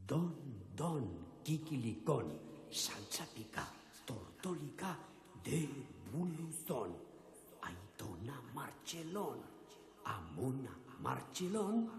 Don, kikilikon, saltzapika, tortolika, de buluzon. Aitona Martxelon, Amona Martxelon.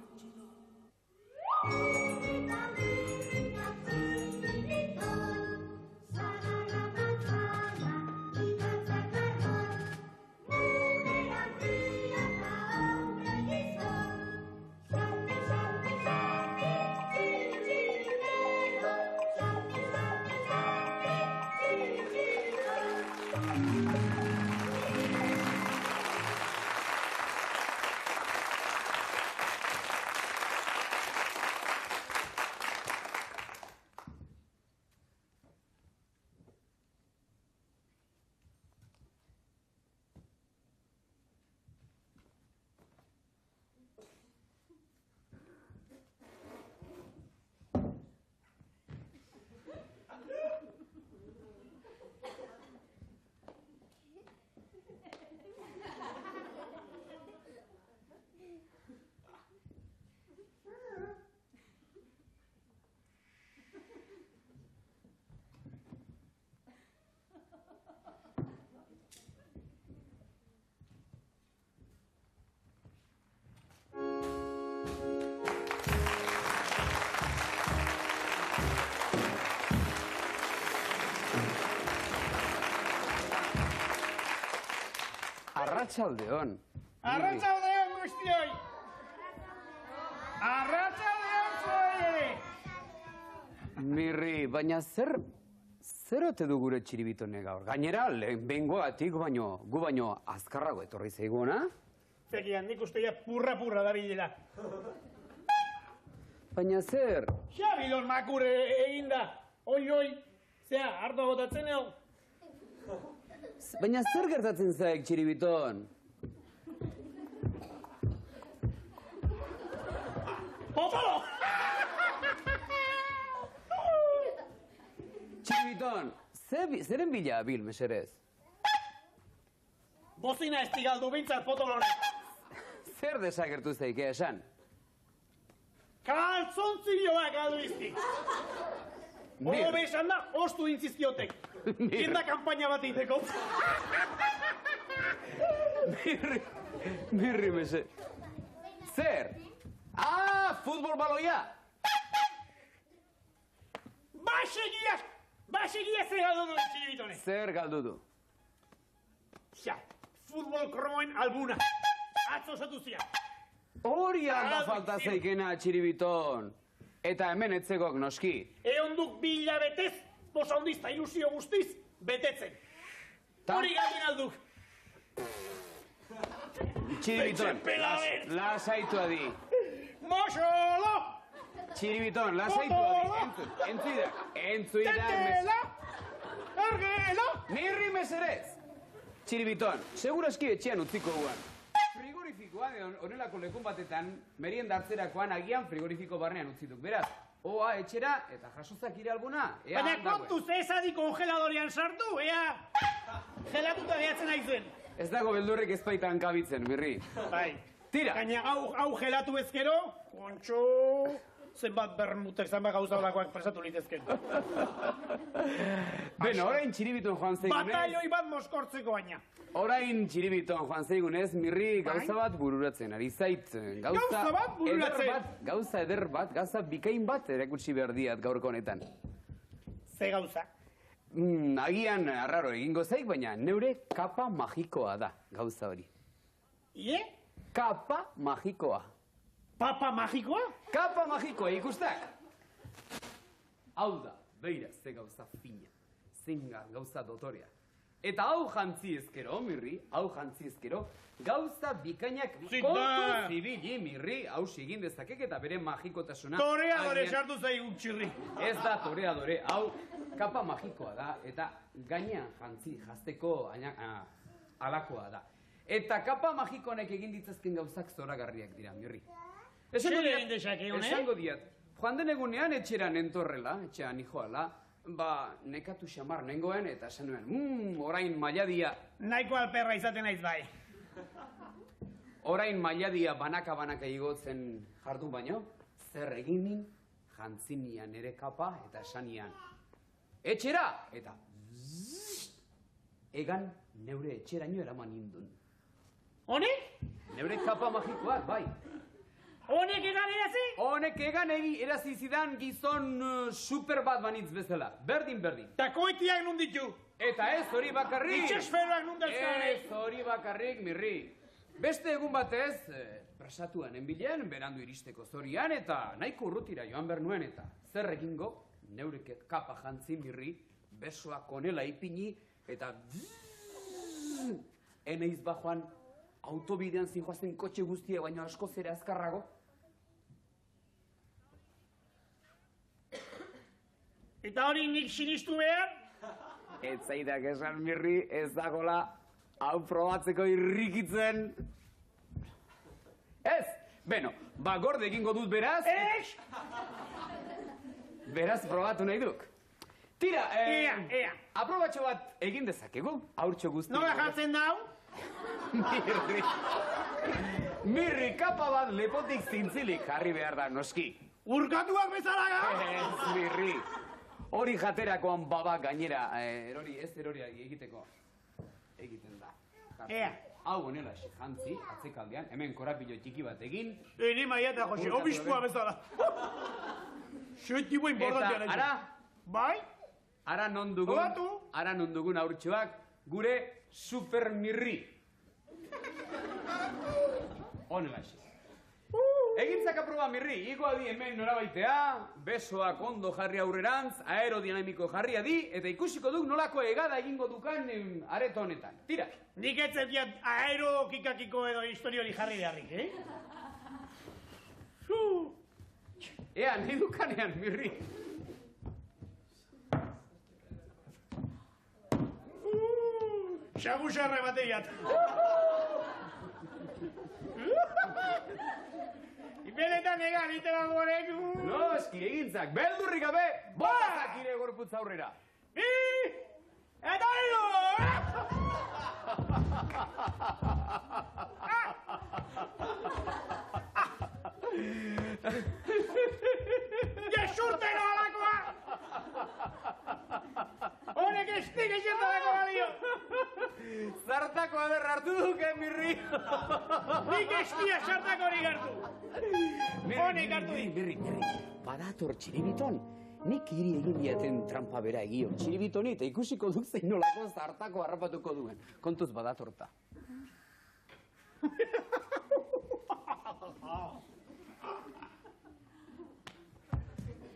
Arratsaldeon. Arratsaldeon guztioi. Arratsaldeon zuei. Mirri, baina zer ote du gure txiribitone gaur? Gainera, behingoatik gu baino azkarrago etorri zaiguna? Zegian, nik uste ja purra da bilela. Baina zer? Xabilon makure eginda. Oi, zea, hartu botatzen eo. Baina zer gertatzen zaik, txiribiton? Potolo! Txiribiton, zeren bila bil, meserez? Bozina ez tigaldu bintzat potolonek. Zer desagertu zaik, esan? Kaltzontzilioak galdu iztik. Ogo besan da, ostu intzizkiotek. Irda kampaina bat iteko. Mirri, mese. Zer? Futbol baloia! Basegia zer galdu du txiribitone. Zer galdu du? Futbol kromoen albuna. Atzo osatu zian. Hori da falta zaikena, txiribiton. Eta hemen etzegok noski. Eonduk 2 hilabetez, posa hondiz eta ilusio guztiz, betetzen. Hori galdin alduk. Txiribiton, lasaitu adi. Moxolo! Txiribiton, lasaitu adi. Entzuida. Tetela! Ergela! Mirri meserez! Txiribiton, seguraski etxean utziko guan. Frigorifikoan, honelako lekun batetan, meriendartzerakoan agian frigorifiko barnean utzituk. Beraz, oa etxera eta jasozak ire albuna. Baina kontuz ez adi kongeladorean sartu, gelatuta gehatzen aizuen. Ez dago beldurrek ezpaitan kabitzen, Mirri. Bai. Tira! Gaina hau gelatu ezkero, kontxo... zenbat bermutek zenbat gauza horakoak presatu litezken. Beno, orain txiribiton joan zaigunez... Batalioi bat moskortzeko baina. Orain txiribiton joan zaigunez, Mirri gauza bat bururatzen, ari zait. Gauza bat bururatzen? Gauza eder bat, gauza bikain bat erakutsi behar diat gaurko honetan. Ze gauza? Agian arraro egingo zaik, baina neure kapa magikoa da gauza hori. Ie? Kapa magikoa. Papa magikoa? Kapa magikoa, ikustak! Hau da, beira, ze gauza fina, zingar gauza dotorea. Eta hau jantzi ezkero, Mirri, gauza bikainak kontu zibili, Mirri, hau egin dezakek eta bere magikotasuna... Toreadore sartu zaigu txirri. Ez da toreadore, hau kapa magikoa da, eta gainean jantzi jazteko alakoa da. Eta kapa magikonek egin ditzazken gauzak zoragarriak dira, Mirri. Zer egin dezake, esango diat, joan den egunean etxeran entorrela, etxean ijoala, nekatu xamar nengoen eta esan nuen, orain mailadia... Nahiko alperra izaten naiz bai. Orain mailadia banaka igotzen jardun baino, zer egin nin jantzinian ere kapa eta esanian. Etxera! Eta egan neure etxeraino eraman indun. Honek? Neure kapa magikoak, bai. Honek egan erazi? Honek egan erazi zidan gizon super bat banitz bezala. Berdin. Ta koitiak nun ditu? Eta ez hori bakarrik. Itxasferoak nun dazkane? Ez hori bakarrik, Mirri. Beste egun batez, prasatuan enbilen, berandu iristeko zorian, eta nahiko urrutira joan bernuen, eta zer egingo, neure kapa jantzi, Mirri, besoak onela ipini, eta eneiz bajoan autobidean zinjoazen kotxe guztia, baina asko zera azkarrago. Eta hori nik sinistu behar? Ez zaidak esan, Mirri, ez dagola hau probatzeko irrikitzen. Ez, beno, gorde egingo dut beraz. Ez! Beraz probatu nahi duk. Tira, Ea. aprobatxo bat egin dezakegu, haurtxo guzti. Nola jartzen dau? Mirri, kapa bat lepotik zintzilik jarri behar da, noski. Urkatuak bezala ga? Ez, Mirri. Hori jaterakoan babak gainera, erori egiteko egiten da. Ea. Hau honela jantzi, atzekaldean, hemen korapilo txiki bat egin. Ni maiata, Jose, obispua bezala. Xoitibo importantea nahi. Eta, ara? Bai? Ara non dugun aurtxoak, gure super Mirri. Honela xe. Egintzak aproba, Mirri, igo adi hemen norabaitea, besoak ondo jarri aurrerantz, aerodinamiko jarria di, eta ikusiko duk nolako egada egingo dukan areto honetan. Tira. Nik etzekiat aerokikakiko edo historiori jarri beharrik, Ea, nahi dukanean, Mirri. Xagusarre bateiat. Benetan egan, iteran gorek. No, eski egintzak, beldurrik gabe, botazak ire gorputz aurrera. Eta hiru! Gezurtero alakoa! Honek estik esertarako balio! Zartako aderra hartu duke, Mirri. Nik estia sartako hori gartu. Honek hartu di. Mirri, badator txiribiton. Nik iri egin diaten trampa bera egio. Txiribitoni eta ikusiko duk zein nolako zartako harrapatuko duen. Kontuz badatorta.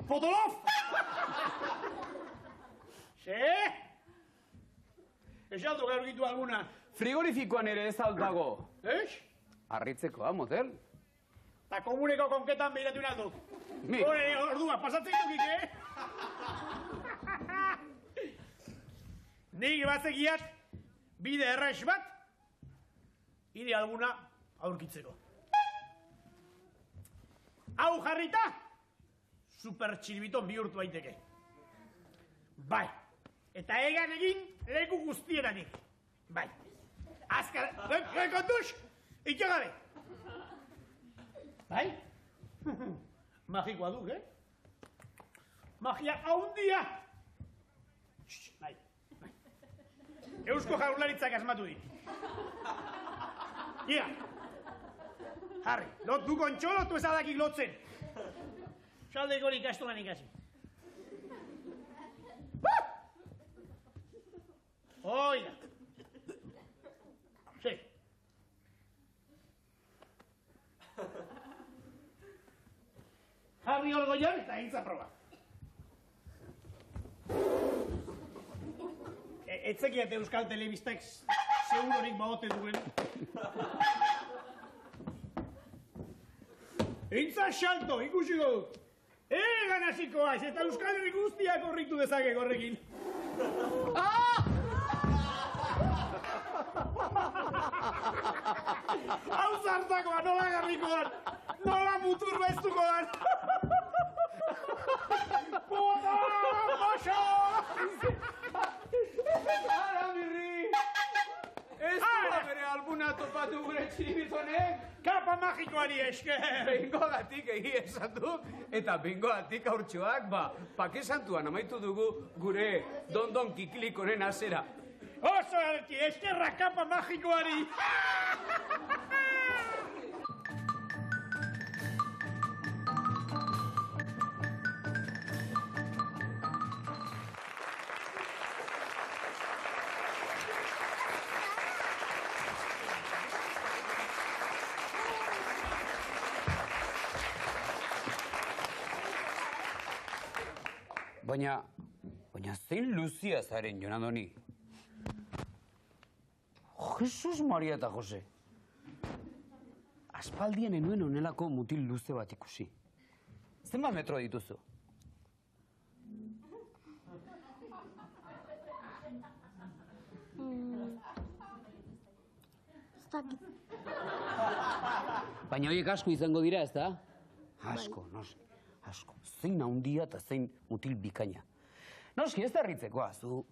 Potolov! Se? Esaldo gaurgitu alguna. Frigorifikoan ere ez aldago. Eix? Arritzekoa, motel. Ta komuneko konketan behiratu inalduk. Mi. Hore, ordua, pasatzen dukik, Nik batzekiat, bide erraix bat, ide alguna aurkitzeko. Hau jarrita, super txiribiton bihurtu daiteke. Bai, eta egan egin leku guztieranik. Bai, azkar, kontuz, itxagabe. Bai? Magikoa duk, Magia haundia! Bai. Eusko Jaurlaritzak asmatu dit. Ia! Harri, lotu kontxo, lotu ezadakik lotzen. Saldeko hori ikastolan ikasi. Oida. Sí. Harri olgoian eta egintza proba. Etzekiat Euskal Telebistek segurorik baote duen. Egintza salto, ikusiko dut. Egan hasiko haiz, eta Euskal Herri guztiak horritu dezake horrekin. Hau zartakoa, nola garriko dan, nola mutur beztuko dan. Bota, moxo! Ara, Mirri! Ez da bere albuna topatu gure txiribitonek? Kapa magikoari esker. Bengoagatik egi esan du, eta bengoagatik aurtxoak, pake santuan amaitu dugu gure Don Kikilikonen hasera. Oso arki, eskerrak kapa magikoari. Baina zein luzia zaren, Jon Andoni? Jesus Maria eta Jose. Aspaldian enuen onelako mutil luze bat ikusi. Zenbat metro dituzu? Baina horiek asko izango dira, ez da? Asko, noski, asko. Zein handia eta zein mutil bikaina. Noski, ez da harritzekoa, zu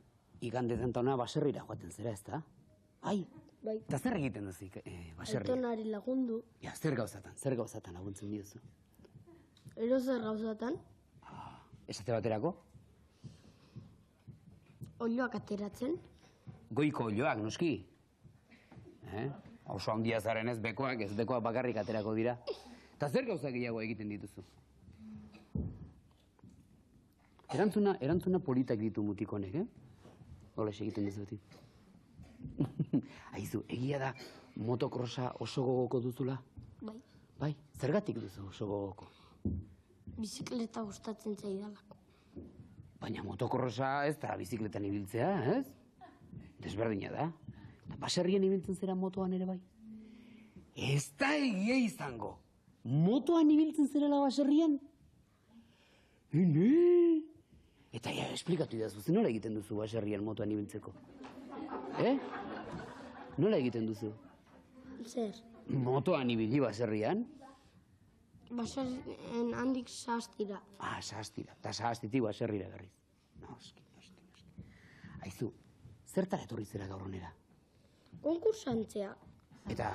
igande zentona baserrira joaten zera, ez da? Bai. Eta zer egiten duzik, baserria? Aitonari lagundu. Ja, zer gauzatan laguntzen diozu? Zer gauzatan? Esate baterako? Oiloak ateratzen. Goiko oiloak, noski? Oso handia zaren ez bekoak bakarrik aterako dira. Eta zer gauza gehiago egiten dituzu? Erantzuna politak ditu mutikonek, Holes egiten dizutik. Aizu, egia da motokrosa oso gogoko duzula? Bai. Bai, zergatik duzu oso gogoko? Bizikleta gustatzen zaidalako. Baina motokrosa ez da bizikletan ibiltzea, ez? Desberdina da. Baserrien ibiltzen zera motoan ere bai? Ez da egia izango. Motoan ibiltzen zerela baserrian? Ne? Eta ja, esplikatu idazu, ze nola egiten duzu baserrian motoan ibiltzeko? Nola egiten duzu? Zer? Motoan ibili baserrian? Baserrien handik sahastira. Sahastira. Eta sahastitik baserrira berriz. Noski. Aizu, zertara etorri zera gaur honera? Konkursantzea. Eta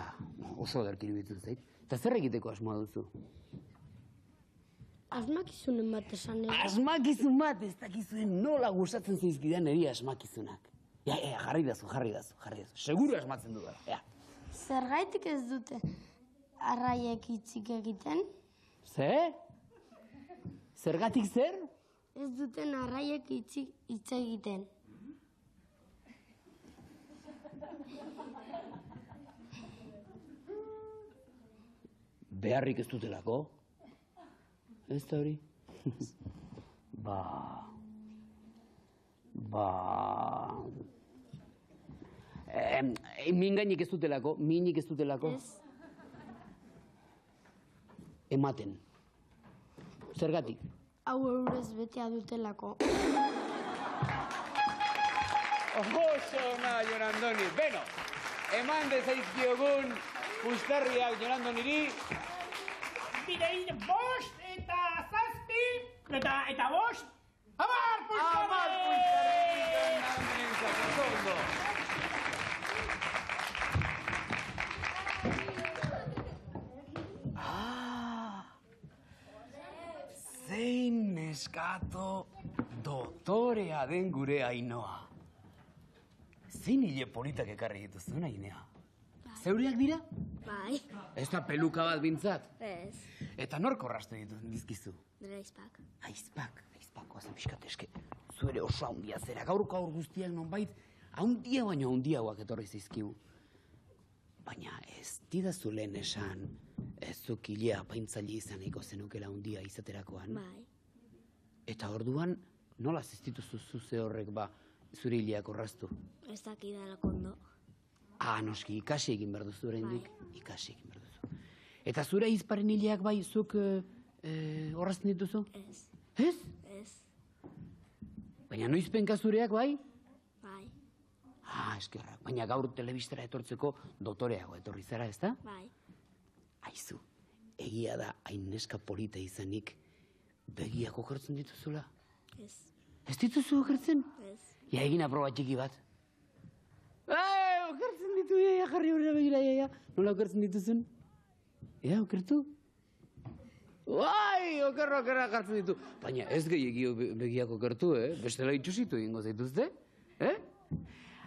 oso ederki iruditzen zait. Eta zer egiteko asmoa duzu? Asmakizunen bat esan ere. Asmakizun bat, ez dakizuen nola gustatzen zaizkidan niri asmakizunak. Jarri dazu. Seguru asmatzen dudala, Zergaitik ez dute arraiek hitzik egiten? Zer? Zergatik zer? Ez duten arraiek hitz egiten. Beharrik ez dutelako? Ez da hori? Mingainik ez dutelako? Minik ez dutelako? Ez. Ematen. Zergatik? Hau eurez betea dutelako. Oso ona, Jon Andoni. Beno, eman dezaizkiogun pustarriak Jon Andoniri. Bidein bost eta zazpi eta bost. Amar pustarri! Jon Andonientzat, oso ondo. Zein neskato dotorea den gure Ainoa. Zein hile politak ekarri dituzun, Ainea? Zeureak dira? Bai. Ez da peluka bat bintzat? Ez. Eta nork orrastu dizkizu? Nera izpak. Aizpak, oazen pixkat eske. Zuere oso haundia zera, gaur guztiak nonbait, haundia baino haundiagoak etorri zizkigu. Baina ez didazu lehen esan, ez zuk hilea apaintzaile izaneko zenukela haundia izaterakoan. Bai. Eta orduan, nola ziztituzu zuze horrek zure hileak orraztu? Ez dakidalako ondo. Noski, ikasi egin behar duzu oraindik. Ikasi egin behar duzu. Eta zure izparen hileak bai zuk orrazten dituzu? Ez. Ez? Ez. Baina noizpenka zureak bai? Bai. Eskerrak. Baina gaur telebistara etortzeko dotoreago etorri zara, ez da? Bai. Aizu, egia da hain neska polita izanik begiak okertzen dituzula? Ez. Ez dituzu okertzen? Ez. Egin aproba txiki bat. Okertzen ditu, jarri horrela begira, Nola okertzen dituzun? Ea, okertu? Bai, okerra jartzen ditu. Baina ez gehiagio begiak okertu, Bestela itxusitu egingo zaituzte,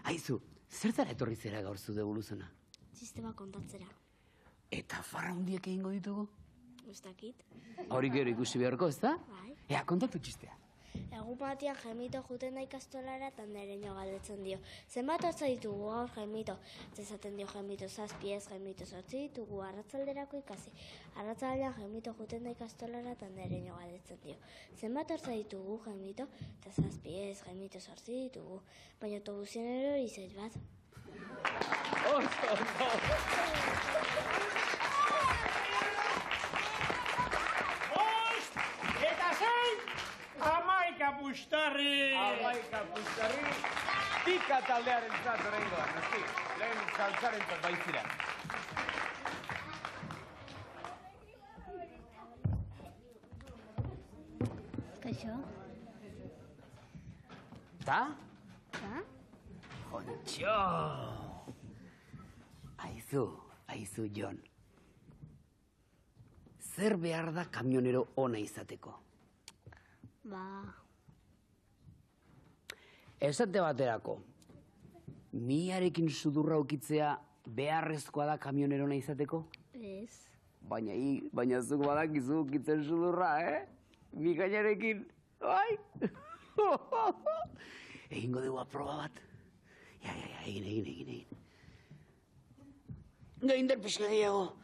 Aizu, zertara etorri zera gaur zu Debuluzona? Sistema kontatzera. Eta farra hundiek egingo ditugu? Ez dakit. Hori gero ikusi beharko, ez da? Bai. Ea, kontatu txistea. Egun batian Jaimito juten da ikastolara eta nereño galdetzen dio. Zenbat hartza ditugu gaur Jaimito? Esaten dio Jaimito 7, Jaimito 8 ditugu arratsalderako ikasi. Arratsaldean Jaimito juten da ikastolara eta nereño galdetzen dio. Zenbat hartza ditugu Jaimito? Eta 7, Jaimito 8 ditugu. Baina autobusian erori zait bat. Bost! Eta 6! Amaika pustarri! Amaika pustarri, pika taldearen zat horrengoan, noski, lehen saltzaren zat baitzira. Kaixo? Ta? Ta? Ontxo! Aizu, Jon. Zer behar da kamionero ona izateko? Esate baterako, miarekin sudurra ukitzea beharrezkoa da kamionerona izateko? Ez. Baina zuk badakizu ukitzen sudurra, Mi gainarekin, bai? Egingo dugu aproba bat. Ja, egin. Gaindar pixka gehiago.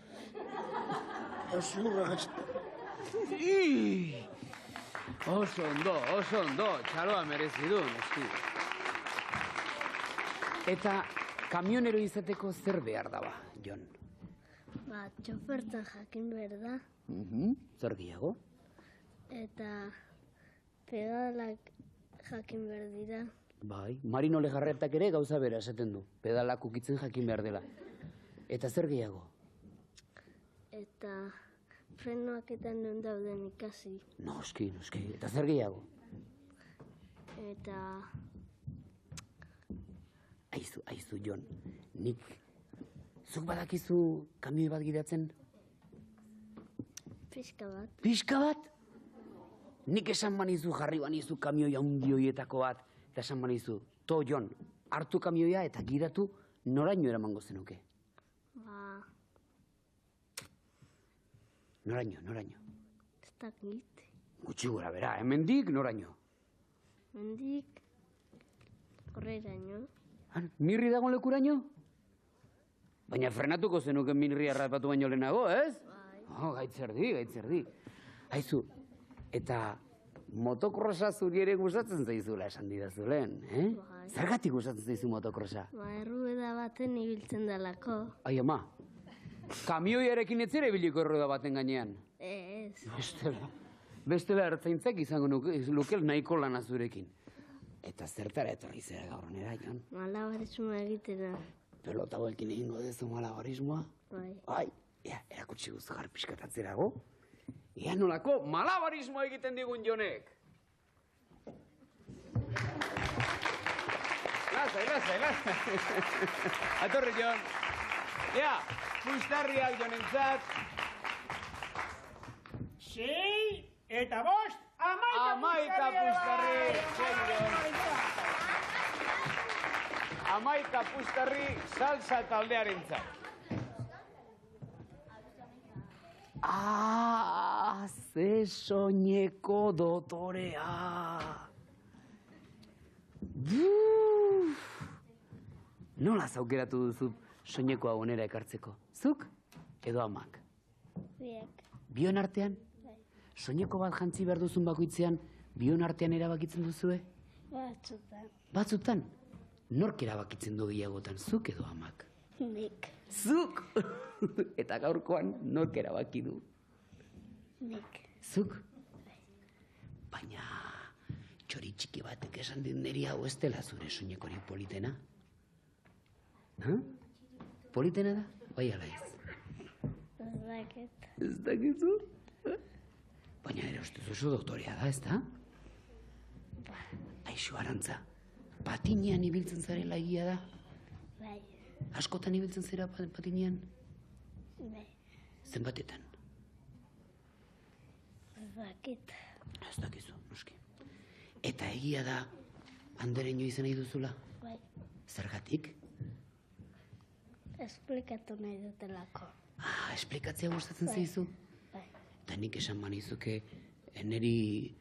Sudurra gatzen. Oso ondo, txaloa merezi du, noski. Eta kamionero izateko zer behar daba, Jon? Txofertan jakin behar da. Zer gehiago? Eta pedalak jakin behar dira. Bai, Marino Lejarretak ere gauza bera esaten du. Pedalak ukitzen jakin behar dela. Eta zer gehiago? Eta frenoak eta non dauden ikasi. Noski. Eta zer gehiago? Eta Aizu, Jon. Nik... Zuk badakizu kamioi bat gidatzen? pixka bat. Pixka bat? Nik esan banizu jarri banizu kamioi handi horietako bat. Eta esan banizu, Jon, hartu kamioia eta gidatu noraino eramango zenuke. Noraino? Ez dakit. Gutxi gora bera, hemendik noraino? Mendik horreiraino. Mirri dagoen lekuraino? Baina frenatuko zenuke mirri harrapatu baino lehenago, ez? Bai. Gaitzerdi. Aizu, eta motokrosa zuri ere gustatzen zaizula esan didazu lehen, Bai. Zergatik gustatzen zaizu motokrosa? Errueda baten ibiltzen dalako. Ai, ama, kamioiarekin ez zera ibiliko errueda baten gainean. Ez. Bestela ertzaintzak izango lukel nahiko lana zurekin. Eta zertara etorri zera gaur honera, Jon? Malabarismoa egitera. Pelota buelkin egingo dezu malabarismoa? Bai. Bai, erakutsi guzu jar pixkatatzerago. Ea nolako malabarismoa egiten digun Jonek. Lasai. Atorri, Jon. Ea, pustarriak Jonentzat. 6 eta 5, Amaika pustarri. Amaika pustarri salsa taldearentzat. Ze soineko dotorea. Nola zaukeratu duzu soinekoa onera ekartzeko? Zuk edo amak? Biak. Bion artean? Bai. Soineko bat jantzi behar duzun bakoitzean, bion artean erabakitzen duzue? Batzutan. Batzutan, nork erabakitzen du gehiagotan, zuk edo amak? Nik. Zuk! Eta gaurkoan nork erabaki du? Nik. Zuk? Baina, txori txiki batek esan dit neri hau ez dela zure soinekorik politena? Politena da? Bai ala ez? Ez dakit. Ez dakizu? Baina ere ustez oso doktorea da, ez da? Aixo, Arantza, patinean ibiltzen zarela egia da? Bai. Askotan ibiltzen zera patinean? Bai. Zenbatetan? Zakit. Ez dakizu, noski. Eta egia da, Andereño izan nahi duzula? Bai, Zergatik? esplikatu nahi dutelako. Esplikatzea gustatzen zaizu? Bai. Eta nik esan manizuke, neri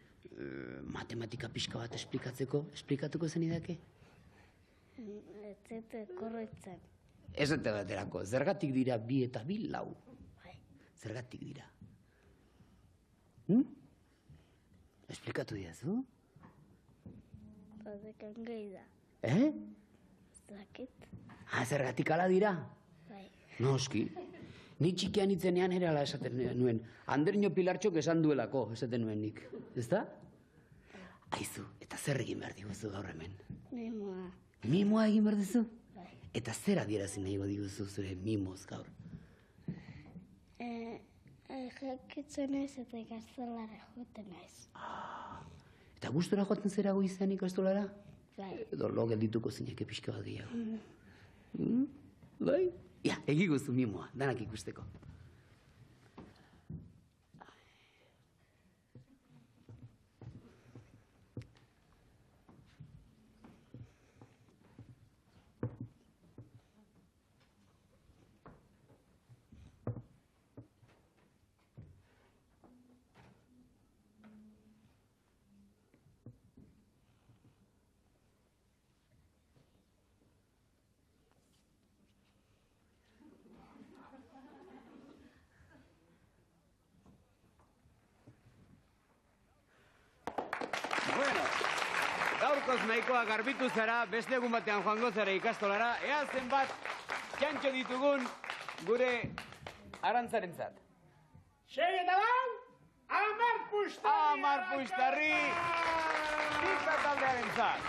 matematika pixka bat esplikatuko zen idake? Ez zete korritzen. Ez eta baterako, zergatik dira 2 eta 2 4? Bai. Zergatik dira? Esplikatu diazu? Badekan gehi da. Zakit. Zergatik ala dira? Bai. Noski. Ni txikian itzenean ere ala esaten nuen. Andereño Pilartxok esan duelako, esaten nuen nik. Ezta? Aizu, eta zer egin behar diguzu gaur hemen? Mimoa. Mimoa egin behar dizu? Bai. Eta zer adierazi nahi diguzu zure mimoz gaur? Jakitzen ez eta ikastolara joten naiz. Eta gustora joaten zera goizean ikastolara? Bai. Edo lo geldituko zineke pixka bat gehiago. Bai? Ja, egiguzu mimoa, danak ikusteko. Bueno, gaurkoz nahikoa garbitu zara, beste egun batean joango zara ikastolara, ea zenbat txantxo ditugun gure arantzarentzat. 6 eta lau, 10 puxtarri! 10 puxtarri, pizza taldearentzat.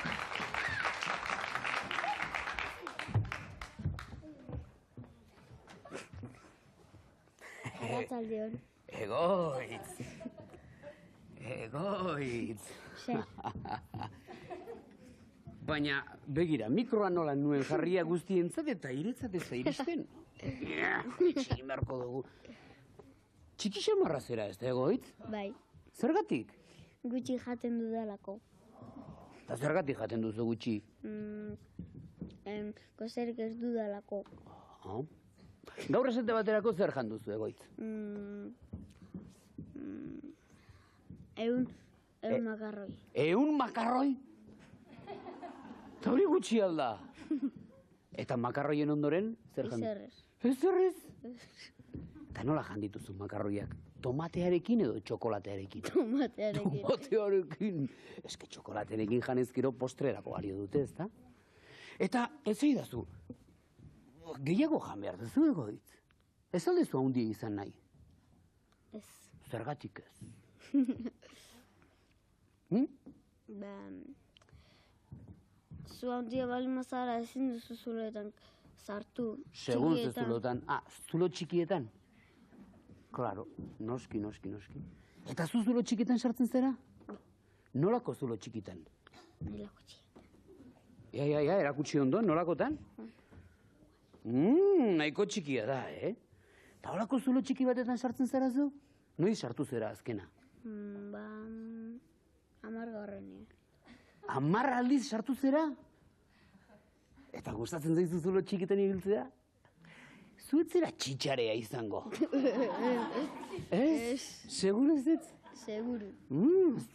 Arratzaldeon. Egoitz. Egoitz. Zer. Baina, begira, mikroa nola nuen jarria guztientzat eta iretzat ez da iristen. Txigin beharko dugu. Txiki xamarra zera ez da egoitz? Bai. Zergatik? Gutxi jaten dudalako. Eta zergatik jaten duzu gutxi? Gozerik ez dudalako. Gaur esate baterako zer jan duzu egoitz? Ehun makarroi. 100 makarroi? Eta hori gutxi alda. Eta makarroien ondoren, zer jan? Izerrez. Ezerrez? Eta nola jan dituzu makarroiak? Tomatearekin edo txokolatearekin? Tomatearekin. Tomatearekin. Eske txokolatearekin janezkero postrerako balio dute, ezta? Eta ez eidazu, gehiago jan behar duzu egoitz. Ez aldezu handia izan nahi. Ez. Zergatik ez. Zu handia bali mazara ezin duzu zuloetan sartu. Segun ze Txikietan. zulotan. Zulo txikietan? Claro, noski. Eta zu zulo txikietan sartzen zera? Nolako zulo txikitan? Nahilako txikietan. Ja, erakutsi ondo, nolakotan? Nahiko txikia da, Eta holako zulo txiki batetan sartzen zara zu? Noiz sartu zera azkena? 10 garrenean. 10 aldiz sartu zera? Eta gustatzen zaizu zulo txikitan ibiltzea? Zuetzera txitxarea izango. Ez? Seguro ez dut? Seguru. Ez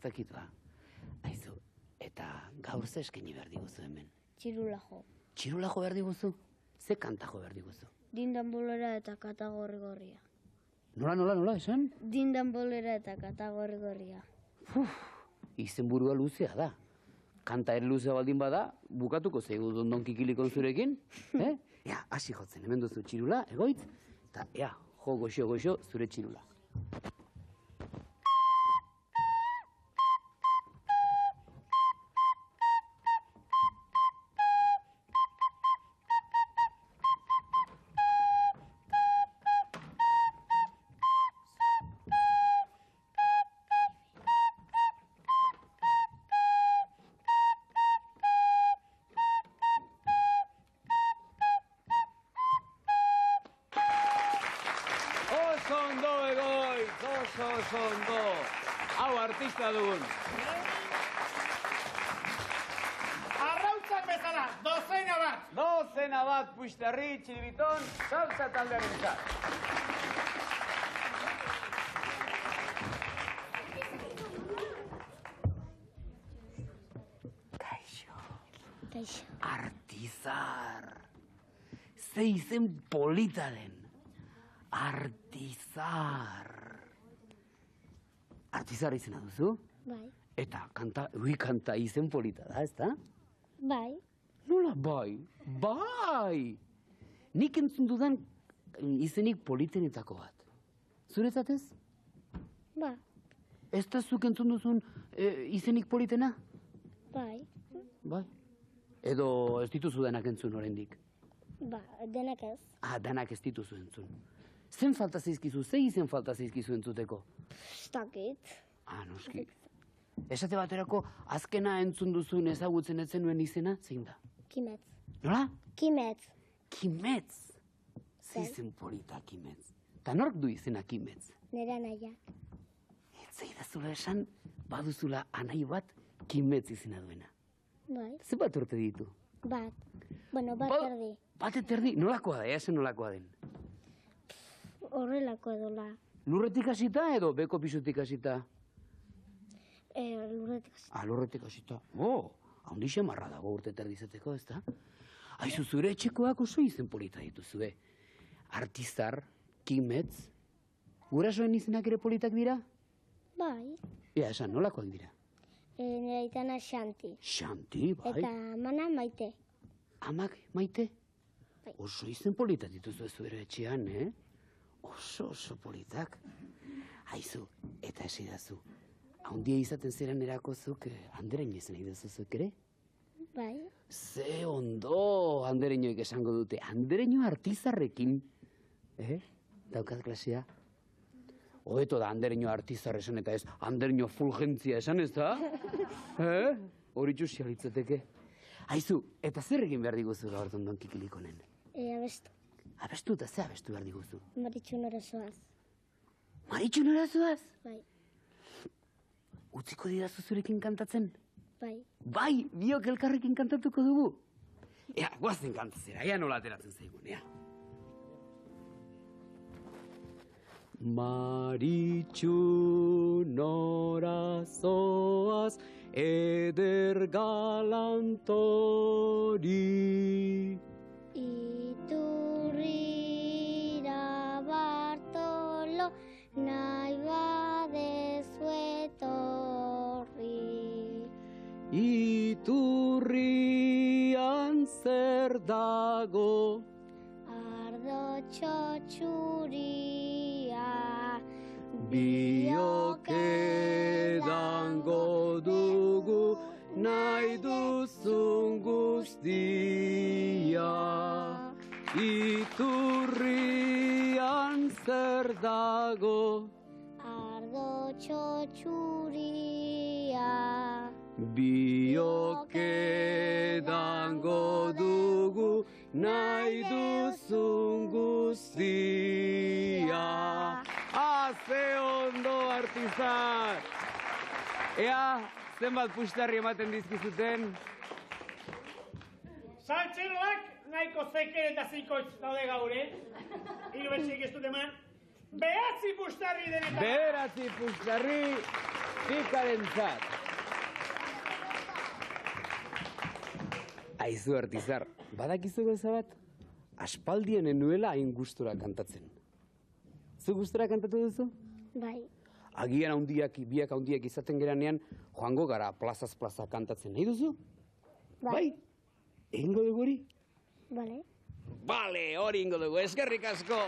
dakit ba. Aizu, eta gaur ze eskaini behar diguzu hemen? Txirula jo. Txirula jo behar diguzu? Ze kanta jo behar diguzu? Dindan bolera eta katagorri gorria. Nola, esan? Dindan bolera eta katagorri gorria. Izenburua luzea da. Kanta ere luzea baldin bada, bukatuko zaigu Dondon Kikilikon zurekin. Ea, hasi jotzen, hemen duzu txirula, egoitz, eta ea, jo goxo zure txirula. oso ondo. Hau artista dugun. Arrautzak bezala, dozena bat. Puxtarri, txiribiton, salsa taldearen zat. Kaixo. Artizar. Ze izen polita den. Artizar. Artizar izena duzu? Bai. Eta kanta izen polita da, ezta? Bai. Nola bai? Bai! Nik entzun dudan izenik politenetako bat. Zuretzat ez? Ba. Ez da zuk entzun duzun izenik politena? Bai. Bai. Edo ez dituzu denak entzun oraindik. Ba, denak ez. Danak ez dituzu entzun. Zen falta zaizkizu, ze izen falta zaizkizu entzuteko? Ez dakit. Noski. Esate baterako, azkena entzun duzun ezagutzen ez zenuen izena, zein da? Kimetz. Nola? Kimetz. Kimetz. Ze izen polita, Kimetz. Ta nork du izena Kimetz? Nera nahiak. Ez zaidazula esan, baduzula anai bat Kimetz izena duena. Bai. Ze bat urte ditu? Bat. Bueno, bat erdi. Bat erdi? Nolakoa da, easen nolakoa den? Horrelako edola. Lurretik hasita edo beko pisutik hasita? Lurretik. Lurretik hasita. Haundi xamarra dago urte terdi izateko, ez da? Aizu, zure etxekoak oso izen polita dituzue. Artizar, Kimetz, gurasoen izenak ere politak dira? Bai. Esan, nolakoak dira? Nera itana Xanti. Xanti, bai. Eta amana Maite. Amak, Maite? Bai. Oso izen polita dituzu zure etxean, oso politak. Aizu, eta esidazu. Haundia izaten zeran erakozuk andereño izan nahi duzuzuk ere? Bai. Ze ondo andereñoek esango dute. Andereño Artizarrekin. Daukat klasea? Hobeto da andereño Artizar esan eta ez andereño Fulgentzia esan ez da? Horitxu xalitzateke. Aizu, eta zer egin behar diguzu gaur Don Kikilikonen? Abestu. Abestu eta ze abestu behar diguzu? Maritxu norazoaz. Maritxu norazoaz? Bai. Utziko didazu zurekin kantatzen? Bai. Bai, biok elkarrekin kantatuko dugu. Guazen kantatzera, nola ateratzen zaigun, Maritxu norazoaz, eder galantori. Iturrira Bartolo, nahi badezu etorri. Iturrian zer dago? Ardo txotxuria, biok edango dugu nahi duzun guztia. Iturrian zer dago? Ardo txotxuria, biok edango dugu nahi duzun guztia. Ze ondo, Artizar! Zenbat puxtarri ematen dizkizuten? Saltxeroak nahiko zeker eta zikoitz daude gaur, Hiru betxeik ez dut eman. Behatzi puxtarri denetan! Beratzi puxtarri pikaren zat. Aizu, Artizar, badakizu gauza bat? Aspaldien enuela hain gustura kantatzen. Zu gustura kantatu duzu? bai. Agian biak haundiak izaten geranean, joango gara plazaz plaza kantatzen. Nahi duzu? Bai. Egingo dugu hori? Bale. Bale, hori ingo dugu, eskerrik asko!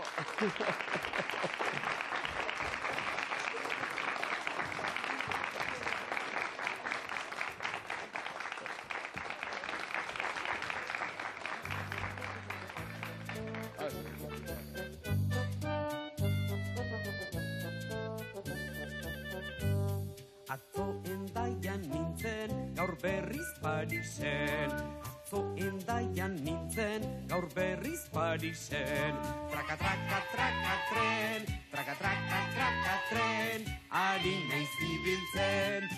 Atzo endaian nintzen, gaur berriz Parisen. atzo Endaian nintzen, gaur berriz Parisen. Traka, traka, traka, tren, traka, traka, traka, tren, ari naiz ibiltzen.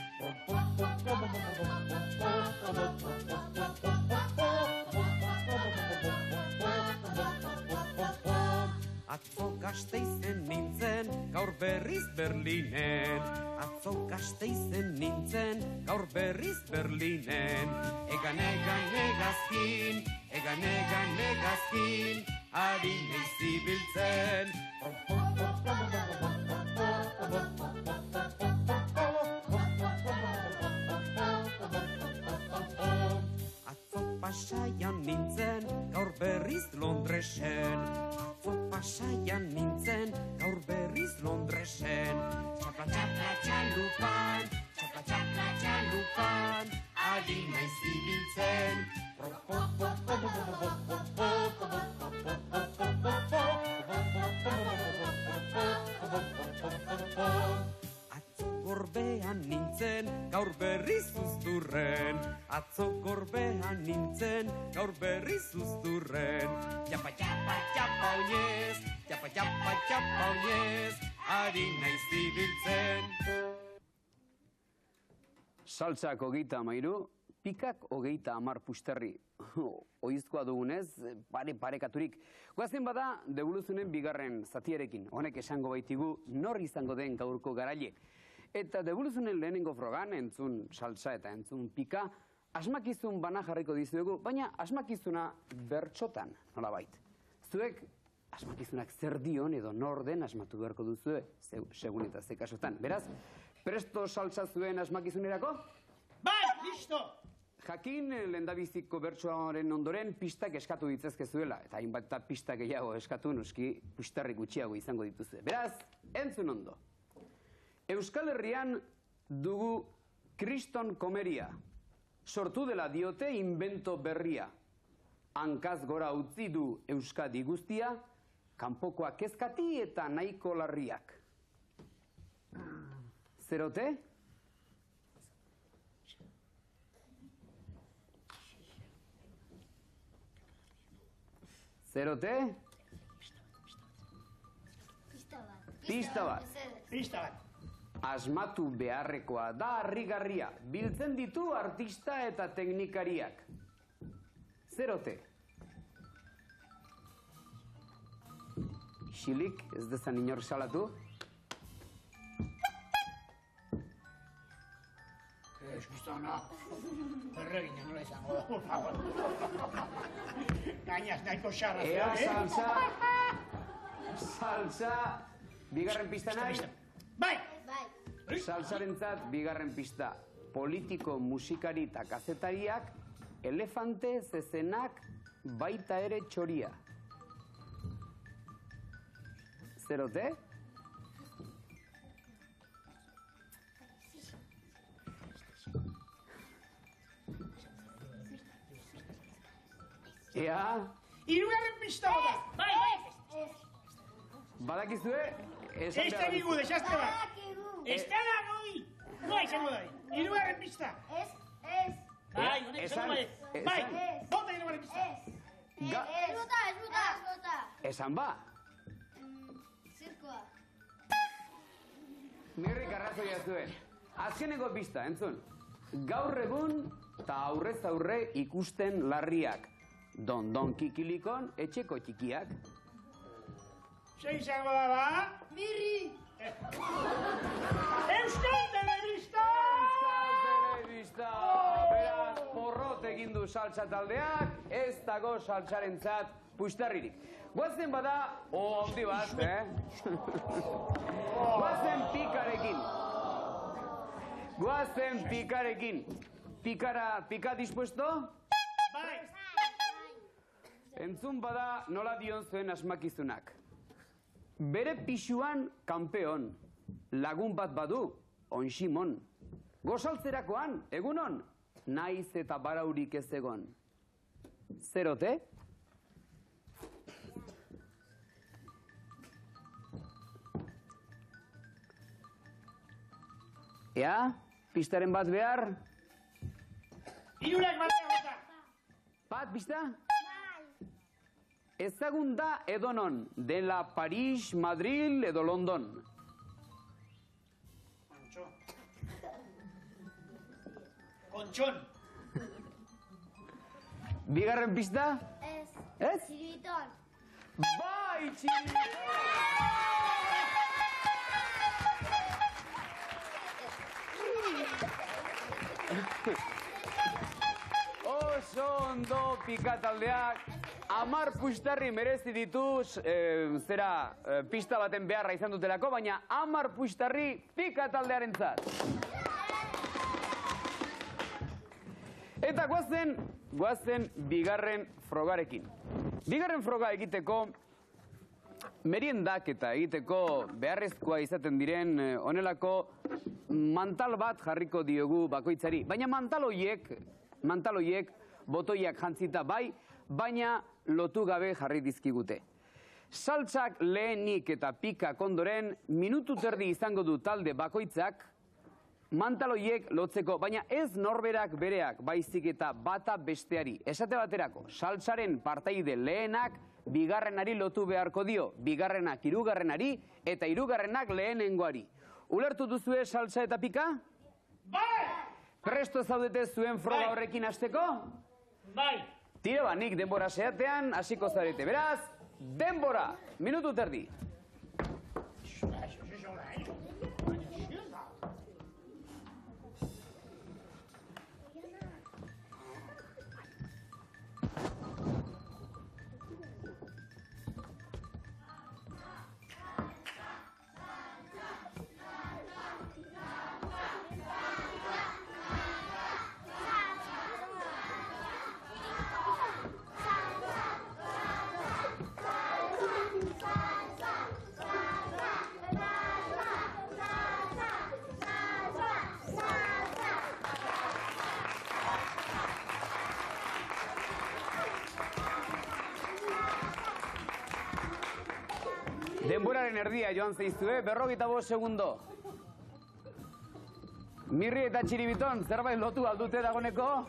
Atzo Gasteizen nintzen, gaur berriz Berlinen. Atzo Gasteizen nintzen, gaur berriz Berlinen. Egan, egan, egazkin, egan, egan, egazkin, ari naiz ibiltzen. Atzo Pasaian nintzen, gaur berriz Londresen. Atzo Pasaian nintzen, gaur berriz Londresen. Txapla, txapla, txalupan, txapla, txapla, txalupan, ari naiz ibiltzen. Atzo Gorbean nintzen, gaur berriz Uzturren. Atzo Gorbean nintzen, gaur berriz Uzturren. Japa, japa, japa oinez, japa, japa, japa oinez, ari naiz ibiltzen. Saltsak 33, pikak 30 pusterri. Oizkoa dugunez, parekaturik. Goazen bada, devoluzunen bigarren zatiarekin. Honek esango baitigu nor izango den gaurko garaile. Eta devoluzunen lehenengo frogan, entzun saltsa eta entzun pika, asmakizun bana jarriko dizuegu, baina asmakizuna bertxotan, nolabait. Zuek asmakizunak zer dion edo nor den asmatu beharko duzue, segun eta ze kasutan. Beraz, presto saltsa zuen asmakizunerako? Bai, listo! Jakin lehendabiziko bertsoaren ondoren pistak eskatu ditzazkezuela, eta hainbat eta pista gehiago eskatu noski pistarri gutxiago izango dituzue. Beraz, entzun ondo. Euskal Herrian dugu kriston komeria. Sortu dela diote invento berria. Hankaz gora utzi du Euskadi guztia, kanpokoak kezkati eta nahiko larriak. Zerote? Zerote? Pista bat. Pista bat. Asmatu beharrekoa da harrigarria. Biltzen ditu artista eta teknikariak. Zerote? Xilik, ez dezan inor salatu. Eskustana, erregina nola izango da, por favor. Gainaz, nahiko xarra. Ea salsa, bigarren pista nahi? Bai! Salsarentzat bigarren pista. Politiko, musikari eta kazetariak, elefante, zezenak, baita ere txoria. Zerote? Ea? Hirugarren pista bota! Bai! Badakizue? Ez da nigu, desazte bat! Ez da goi! Noa izango da! Hirugarren pista! Bai, honek izango bai! Bai! Bota hirugarren pista! Ez bota! Esan ba? Zirkoa. Nirrik arrazoia zuen. Azkeneko pista, entzun. Gaur egun eta aurrez aurre ikusten larriak. Don kikilikon etxeko txikiak. Zein izango da ba? Mirri! Euskal Telebista! Euskal Telebista! Beraz, porrot egin du saltsa taldeak, ez dago saltsarentzat puistarririk. Guazen bada, handi bat, Guazen pikarekin. Guazen pikarekin. Pika dispuesto? Bai! Entzun bada nola dion zuen asmakizunak. Bere pixuan kanpeon, lagun bat badu, onximon. Gozaltzerakoan, egunon, naiz eta baraurik ez egon. Zerote? Ea, pistaren bat behar? Hirurak batea bota! Bat, pista? Ezagun da edonon, dela Paris, Madrid edo London. Kontxon. Bigarren pista? Ez. Ez? Txiribiton. Bai, txiribiton! Oso ondo pikataldeak, 10 puxtarri merezi dituz, pista baten beharra izan dutelako, baina 10 puxtarri pikataldearentzat. Eta goazen bigarren frogarekin. Bigarren froga egiteko, meriendak eta egiteko beharrezkoa izaten diren honelako mantal bat jarriko diogu bakoitzari. Baina mantal hoiek botoiak jantzita bai, baina lotu gabe jarri dizkigute. Saltsak lehenik eta pikak ondoren, minutu terdi izango du talde bakoitzak, mantaloiek lotzeko, baina ez norberak bereak, baizik eta bata besteari. Esate baterako, saltsaren partaide lehenak bigarrenari lotu beharko dio, bigarrenak hirugarrenari eta hirugarrenak lehenengoari. Ulertu duzue saltsa eta pika? Bai! Presto zaudete zuen froga horrekin hasteko? Bai! Tire ba, nik denbora zehatean hasiko zarete. Beraz, denbora, minutu terdi. Denboraren erdia joan zaizue, 45 segundo. Mirri eta Txiribiton, zerbait lotu aldute dagoneko?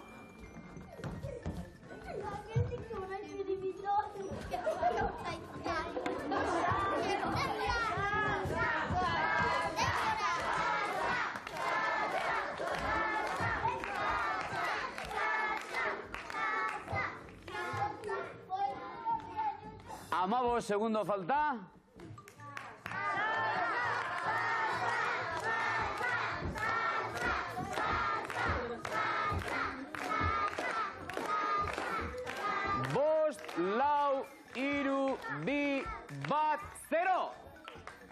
Amabo segundo falta. Lau, iru, bi, bat, 0!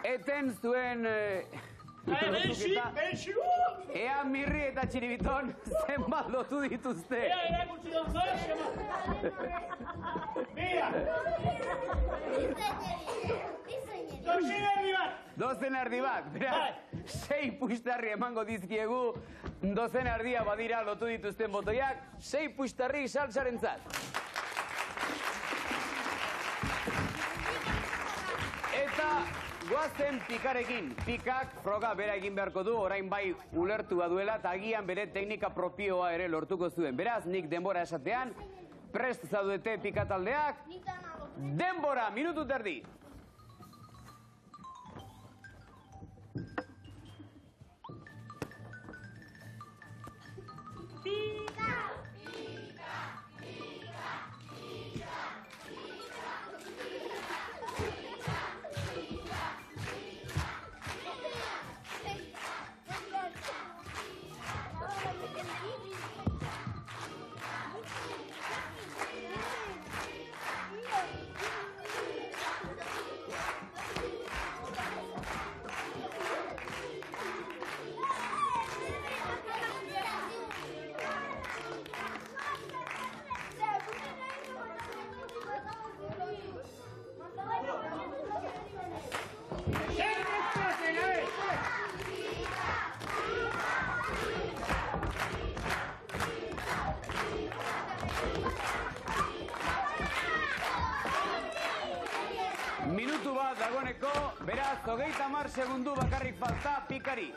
Eten zuen... Ea Mirri eta Txiribiton zenbat lotu dituzte. Ea erakutsi dut Mira! Dozen erdi bat. Beraz, 6 puxtarri emango dizkiegu, dozen erdia badira lotu dituzten botoiak, 6 puxtarri saltsarentzat. Eta goazen pikarekin. Pikak froga bera egin beharko du, orain bai ulertua duela eta agian bere teknika propioa ere lortuko zuen. Beraz, nik denbora esatean, prest zaudete pikataldeak, denbora, minutu terdi. Minutu bat dagoeneko, beraz, 30 segundu bakarrik falta pikari.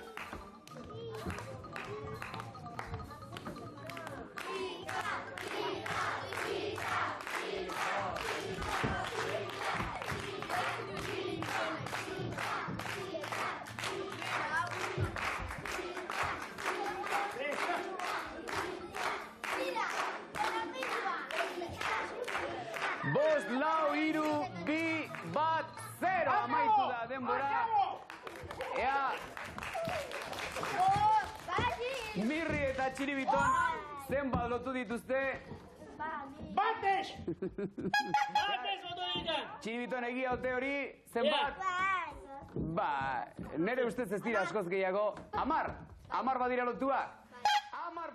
Pika, pika, pika. denbora. Ea, Mirri eta Txiribiton zenbat lotu dituzte. Batez! Batez ondo digan! Txiribiton egia ote hori, zenbat? Ba, nire ustez ez dira askoz gehiago. 10, 10 badira lotuak. 10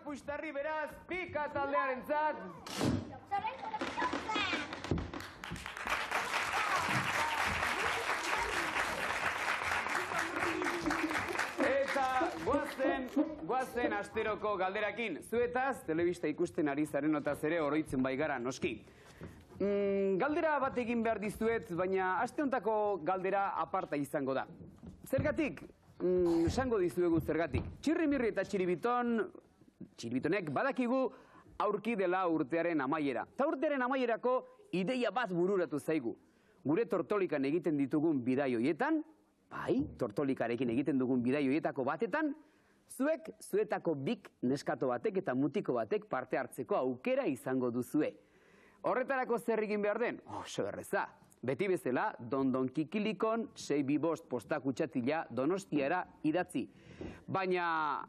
puxtarri beraz, pika taldearentzat. Eta goazen asteroko galderakin. Zuetaz, telebista ikusten ari zarenotaz ere oroitzen baigara noski. Galdera bat egin behar dizuet, baina aste hontako galdera aparta izango da. Zergatik? Esango dizuegu zergatik. Txirrimirri eta Txiribitonek badakigu aurki dela urtearen amaiera. Ta urtearen amaierako ideia bat bururatu zaigu. Gure tortolikan egiten ditugun bidai hoietan, bai, tortolikarekin egiten dugun bidai hoietako batetan, zuetako bik neskato batek eta mutiko batek parte hartzeko aukera izango duzue. Horretarako zer egin behar den? Oso erreza. Beti bezala, Dondon Kikilikon 625 posta kutsatila Donostiara idatzi. Baina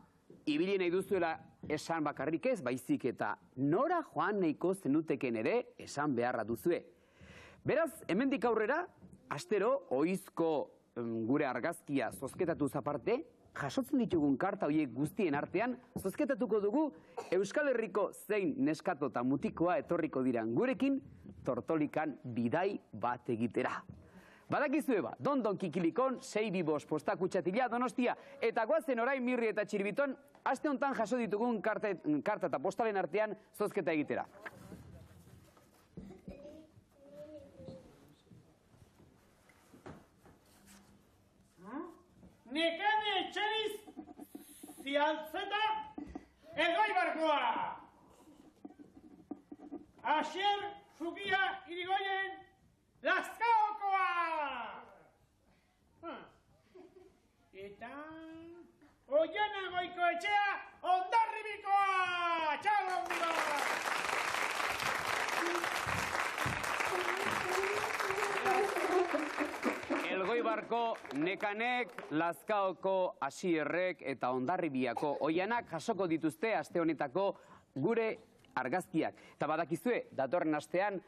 ibili nahi duzuela esan bakarrik ez, baizik eta nora joan nahiko zenuteken ere esan beharra duzue. Beraz, hemendik aurrera, astero ohizko gure argazkia zozketatuz aparte, jasotzen ditugun karta horiek guztien artean, zozketatuko dugu Euskal Herriko zein neskato eta mutikoa etorriko diran gurekin tortolikan bidai bat egitera. Badakizue ba, Dondon Kikilikon 625 posta kutsatila Donostia, eta goazen orain Mirri eta Txiribiton, aste honetan jaso ditugun karta eta postalen artean zozketa egitera. Nekane etxeriz zialtzeta Elgoibarkoa! Asier Zukia Irigoyen Lazkaokoa! Eta Oiana Goikoetxea Hondarribikoa! Txalo Elgoibarko Nekanek, Lazkaoko Asierrek eta Hondarribiako Oianak jasoko dituzte aste honetako gure argazkiak. Eta badakizue, datorren astean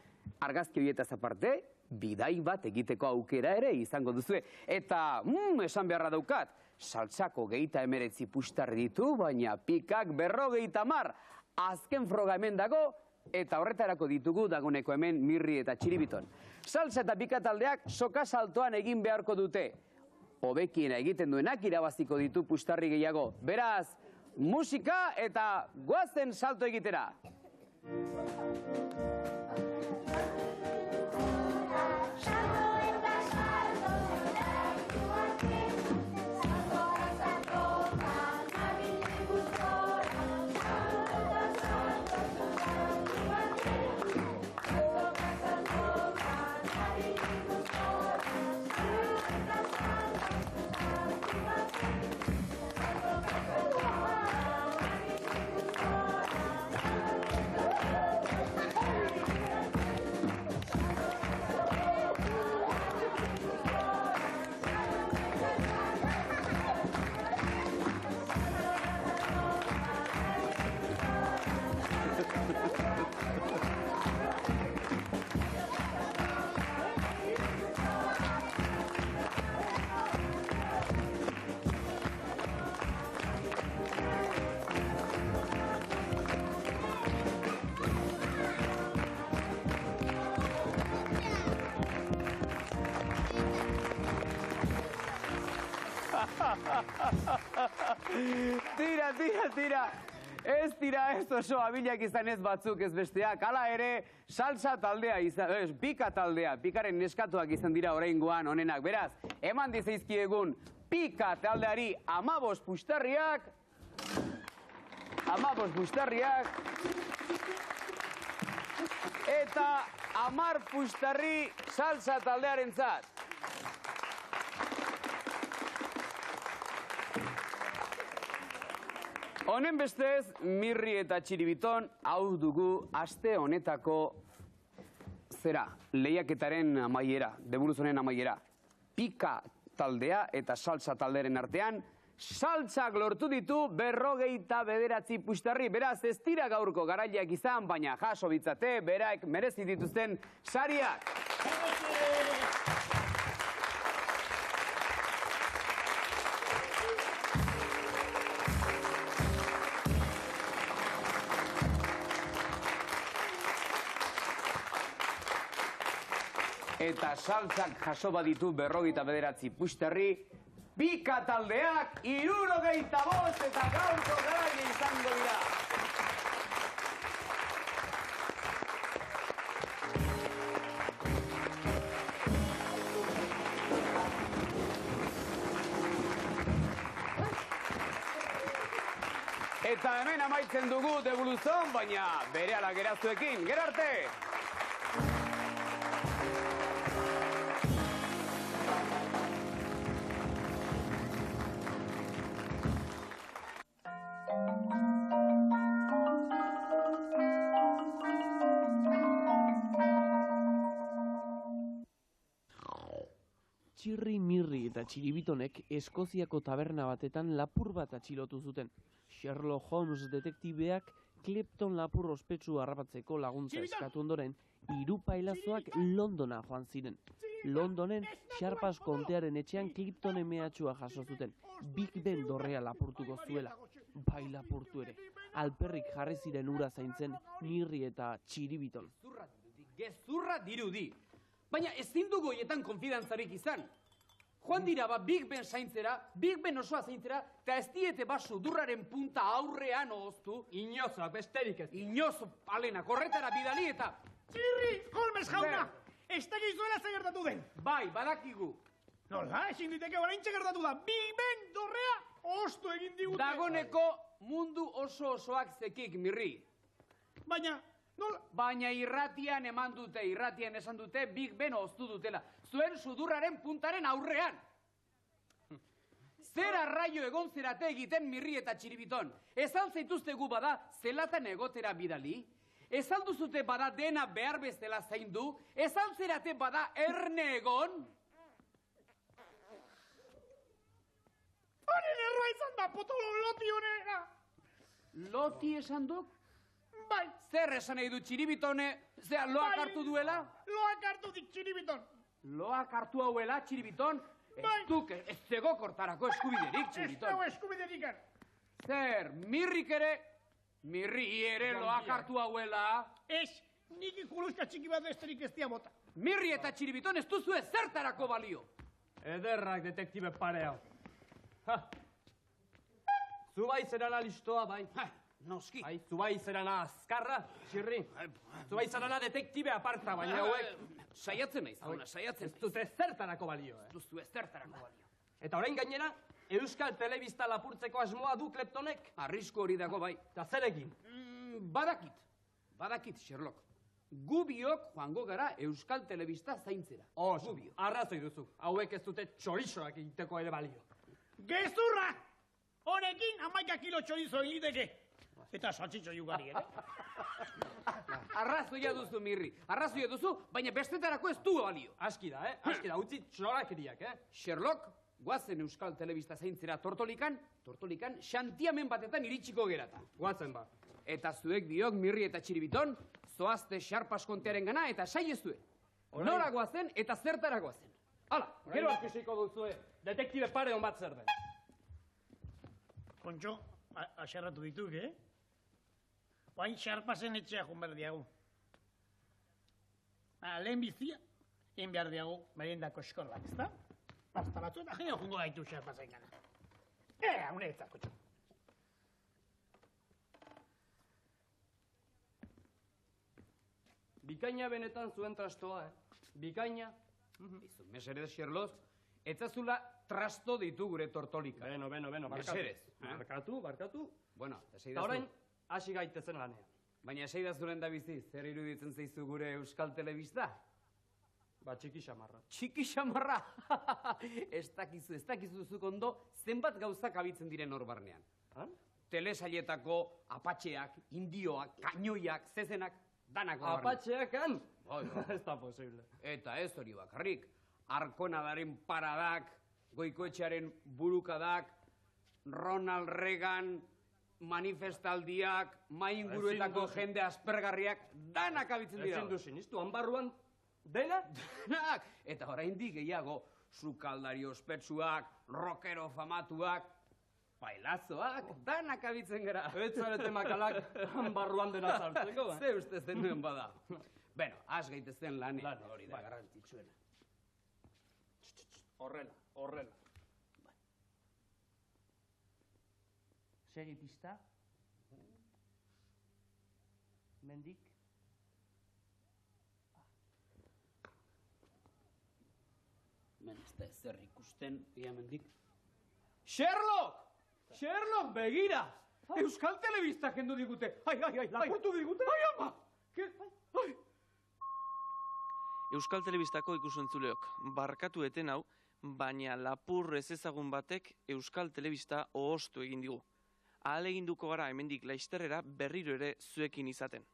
argazki horietaz aparte, bidai bat egiteko aukera ere izango duzue. Eta, esan beharra daukat, saltsako 29 puxtarri ditu, baina pikak 50. Azken froga hemen dago, eta horretarako ditugu dagoneko hemen Mirri eta Txiribiton. Salsa eta pika taldeak soka saltoan egin beharko dute. Hobekiena egiten duenak irabaziko ditu puxtarri gehiago. Beraz, musika eta goazen salto egitera. Tira. Ez dira ez oso abilak izan ez batzuk ez besteak. Hala ere, salsa taldea izan, pika taldea, pikaren neskatuak izan dira oraingoan honenak. Beraz, eman dizaizkiegun pika taldeari 15 puxtarriak. 15 puxtarriak. Eta 10 puxtarri salsa taldearentzat. Honen bestez, Mirri eta Txiribiton hau dugu aste honetako lehiaketaren amaiera, deburuz honen amaiera. Pika taldea eta salsa talderen artean, saltsak lortu ditu 59 puxtarri. Beraz, ez dira gaurko garaileak izan, baina jaso bitzate, beraek merezi dituzten sariak. Eta saltzak jaso baditu 59 puxtarri, Bika taldeak 65 eta gaurko garaile izango dira. Eta hemen amaitzen dugu debuluzon, baina berehala gerazuekin. Gero arte! Txirri Mirri eta Txiribitonek Eskoziako taberna batetan lapur bat atxilotu zuten. Sherlock Holmes detektibeak Clipton lapur ospetsu harrapatzeko laguntza eskatu ondoren, 3 pailazoak Londona joan ziren. Londonen Sharpas kontearen etxean Cliptonen mehatxua jaso zuten. Big Ben dorrea lapurtuko zuela. Bai lapurtu ere. Alperrik jarri ziren ura zaintzen Mirri eta Txiribiton. Gezurra dirudi. Baina ezin dugu hoietan konfidantzarik izan. Joan dira Big Ben zaintzera, Big Ben osoa zaintzera, eta ez diete sudurraren punta aurrean oztu. Inozoak besterik ez. Inozo palena, korretara bidali eta... Txirri, Holmes jauna! Ez dakizuela zer gertatu den. Bai, badakigu. Nola, ezin diteke oraintxe gertatu da. Big Ben dorrea ostu egin digute. Dagoneko mundu osoak zekik, Mirri. Baina, nola? Baina irratian eman dute, irratian esan dute Big Ben oztu dutela. Zuen sudurraren puntaren aurrean. Zer arraio egon zerate egiten Mirri eta Txiribiton. Ez alzaituztegu bada zelatan egotera bidali. Ez alduzute bada dena behar bezala zaindu. Ez altzerate bada erne egon. Haren erroa izan da, potolo loti honera. Loti esan duk? Bai. Zer esan nahi du Txiribitone? Zea, loak hartu duela? Loak hartu dik Txiribiton. Loak hartu hauela, Txiribiton? Bai. Ez duk, ez zego kortarako eskubiderik, Ez Txiribiton. dago eskubiderik. Zer, Mirrik ere? Mirri ere loak hartu hauela? Ez, nik ikuluska txiki bat besterik ez dia bota. Mirri eta Txiribiton ez duzu zertarako balio. Ederrak detektibe pare hau. Zu bai zerana listoa, bai. Noski. Bai, zu bai zerana azkarra, Txirri. Zu bai zerana detektibe aparta, baina hauek... Saiatzen naiz, jauna, saiatzen Ez dute zertarako balio, Ez duzu zertarako balio. Eta orain gainera, Euskal Telebista lapurtzeko asmoa du Kleptonek. Arrisku hori dago bai. Eta zerekin? Badakit, Sherlock. Gu biok joango gara Euskal Telebista zaintzera. Oso, arrazoi duzu. Hauek ez dute txorizoak egiteko ere balio. Gezurra! Horekin 11 kilo txorizo egiteke. Eta saltxitxo jugari, ere? Arrazoia duzu, Mirri. Arrazoia duzu, baina bestetarako ez du balio. Aski da, Aski da, utzi txorakeriak, Sherlock, guazen Euskal Telebista zaintzera Tortolikan xantiamen batetan iritsiko gerata. Guatzen ba. Eta zuek biok, Mirri eta Txiribiton, zoazte Sharpas kontearen gana eta saiezue. Nora guazen eta zertara guazen. Hala, Gero akisiko duzue, detektibe pare hon bat zer den. Kontxo, aserratu dituk, Oain Sharpasen etxea joan behar diagu. Lehen bizia, egin behar diagu, merendako eskorrak, ezta? Pasta batzu eta gero jungo gaitu Sharpasen gana. Hune ez kontxo. Bikaina benetan zuen trastoa, Bikaina. Izu, meserez, Sherlock, etzazula trasto ditu gure Tortolika. Beno, barkatu. Mesedez. Barkatu. Bueno, Eta eseidazu. orain, hasi gaitezen lanean. Baina eseidazuren da bizi, zer iruditzen zaizu gure Euskal Telebista? Ba, txiki xamarra. Txiki xamarra! Ez dakizu zuk ondo, zenbat gauzak abitzen diren hor barnean. Telesailetako apatxeak, indioak, kainoiak, zezenak, danak hor barnean. Apatxeak han? Bai. Ez da posible. Eta ez hori bakarrik, Arkonadaren paradak, Goikoetxearen burukadak, Ronald Reagan, manifestaldiak, mai inguruetako jende aspergarriak, danak abitzen dira. Ezin du sinistu, han barruan dena? Danak! Eta oraindik gehiago, sukaldari ospetsuak, rockero famatuak, bailazoak, danak abitzen gara. Ez zarete makalak han barruan dena sartzeko, Ze uste zen duen bada. Beno, has gaitezen lan hori da garrantzitsuena. Horrela. Segi pista. Mendik. Men ez da ezer ikusten, ia mendik. Sherlock! Sherlock, begira! Euskal Telebista kendu digute. Ai, lapurtu digute. Ai, ama! Ai! Euskal Telebistako ikusentzuleok, barkatu eten hau, baina lapur ez ezagun batek Euskal Telebista ohostu egin digu. Ahaleginduko gara hemendik laisterrera berriro ere zuekin izaten.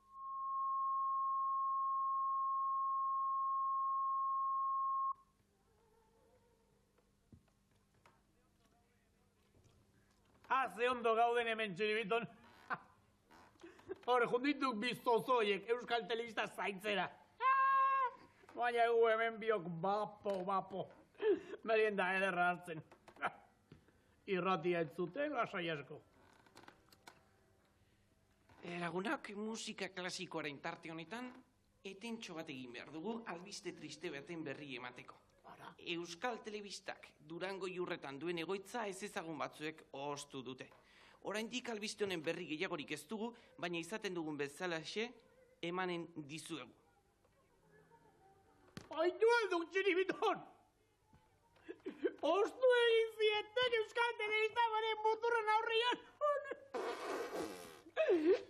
Ze ondo gauden hemen txiribiton. Hor, jundituk biztozoiek Euskal Telebista zaintzera. Baina gu hemen biok bapo. Merienda ederra hartzen. Irratia ez zuten, lasai asko. Lagunak musika klasikoaren tarte honetan, etentxo bat egin behar dugu albiste triste baten berri emateko. Euskal Telebistak Durango Jurretan duen egoitza ez ezagun batzuek ohostu dute. Oraindik albiste honen berri gehiagorik ez dugu, baina izaten dugun bezalaxe emanen dizuegu. Aitu alduk txiribiton! Ostu egin zietek Euskal Telebista baren muturren aurrian!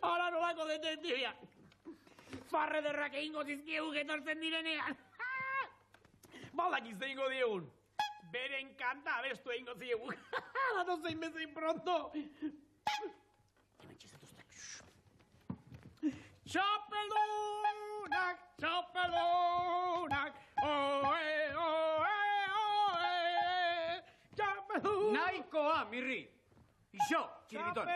Hala nolako detektibia! Farre derrak egingo zizkiegu getortzen direnean! Baldak izango diegun! Beren kanta abestu egingo ziegu! Datozein bezain pronto! Txapeldunak, oe, txapeldunak! Nahikoa, mirri! Ixo, txiribiton!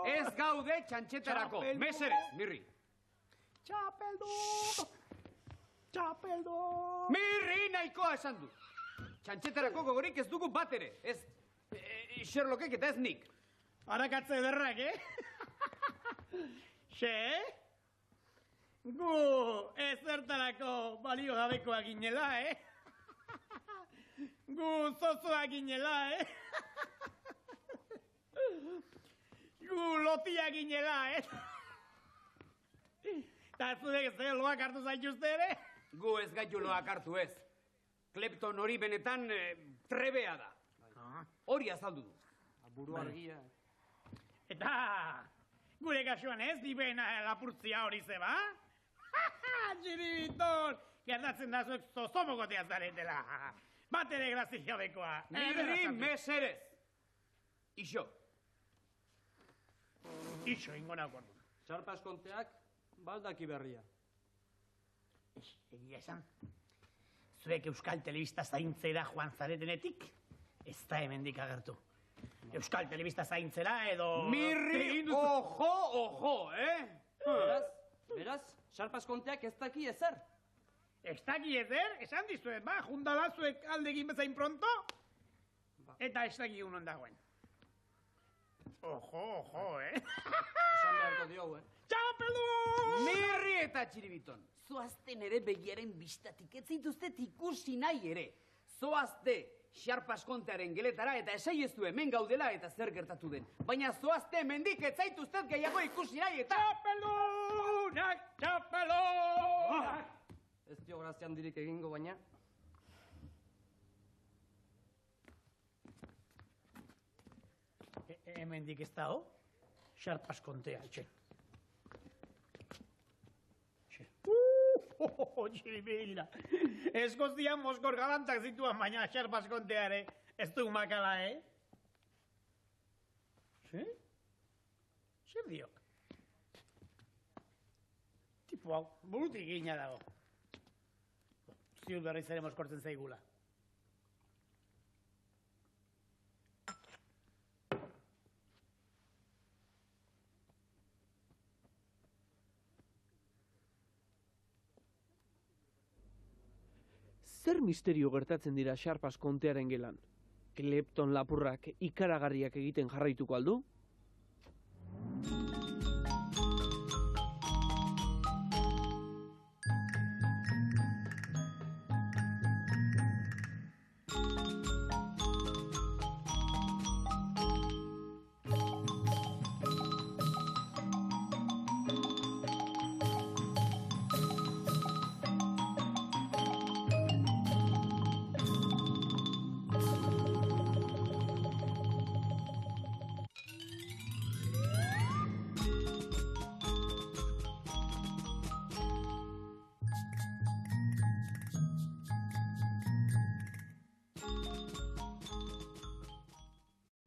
Ez gaude txantxetarako, meserez, mirri! Txapeldun! Mirri, nahikoa esan du! Txantxetarako gogorik ez dugu bat ere, ez Sherlockek eta ez nik. Harakatze ederrak, Xe? Gu ezertarako balio gabekoa ginela, Gu zozoa ginela, Gu lotia ginela, Ta zurek ze loak hartu zaituzte ere? Gu ez gaitu loak hartu ez. Klepton hori benetan trebea da. Hori azaldu du. Buru argia. Eta gure kasuan ez, diben lapurtzia hori zeba? Txiribiton! Gertatzen da zuek zozomokotea zaretela. Bat ere grazia bekoa. Mirri, meserez! Ixo. Ixo, ingonako ordu. Txarpas konteak, baldaki berria. Egia esan, zuek Euskal Telebista zaintzera joan zaretenetik, ez da hemendik agertu. Euskal Telebista zaintzera edo... Mirri, ojo, Beraz, txarpas konteak ez daki ezer. Ez daki ezer, esan dizuet, jundala zuek alde egin bezain pronto, eta ez daki unon dagoen. Ojo, Esan beharko diogu, Txapeldu! Mirri eta txiribiton. Zoazten ere begiaren bistatik, ez zituztet ikusi nahi ere. Zoazte xarpas kontearen geletara eta esaieztu hemen gaudela eta zer gertatu den. Baina zoazte hemendik ez zaituztet gehiago ikusi nahi eta... Txapeldunak! Ez dio grazia handirik egingo baina. Hemendik ez dago, xarpas kontea, etxe. Txiribila. Eskoztian moskor galantak zituan, baina xarpas konteare ez du makala, Zer diok? Tipo hau, burutik gina dago. Ziur berriz ere moskortzen zaigula. zer misterio gertatzen dira Sharpas kontearen gelan? Klepton lapurrak ikaragarriak egiten jarraituko aldu?